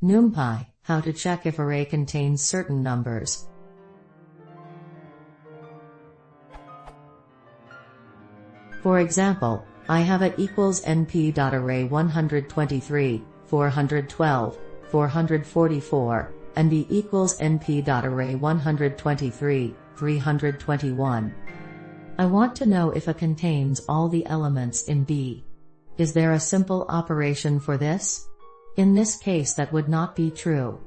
Numpy, how to check if array contains certain numbers. For example, I have a equals np.array 123, 412, 444, and b equals np.array 123, 321. I want to know if A contains all the elements in B. Is there a simple operation for this? In this case that would not be true.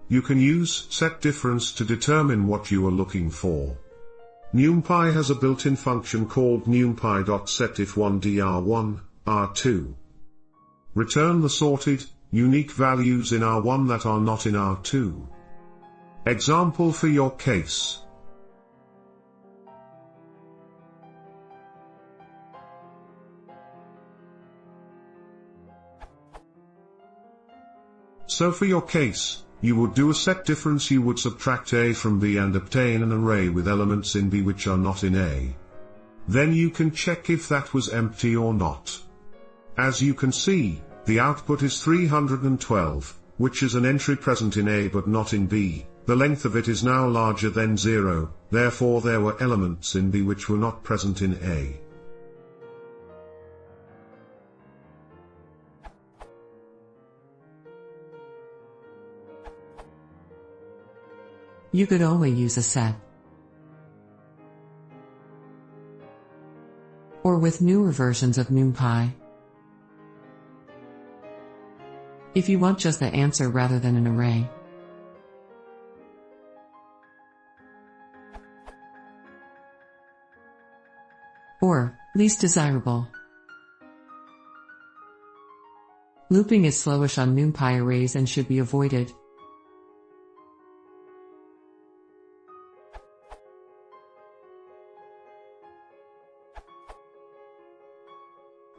You can use set difference to determine what you are looking for. Numpy has a built-in function called numpy.setIf1dr1, R2. Return the sorted, unique values in R1 that are not in R2. Example for your case. So for your case, you would do a set difference. You would subtract A from B and obtain an array with elements in B which are not in A. Then you can check if that was empty or not. As you can see, the output is 312, which is an entry present in A but not in B. The length of it is now larger than 0, therefore there were elements in B which were not present in A. You could only use a set. Or with newer versions of Numpy. If you want just the answer rather than an array. Or, least desirable. Looping is slowish on Numpy arrays and should be avoided.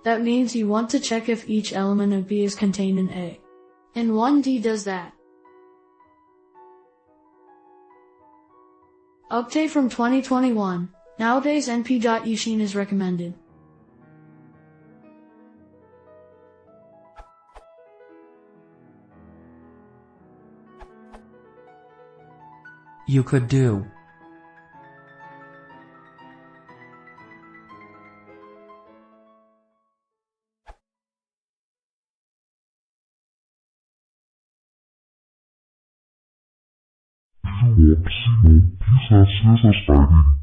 That means you want to check if each element of B is contained in A. And 1D does that. Update from 2021. Nowadays np.usheen is recommended. You could do. If you want to see more, please subscribe.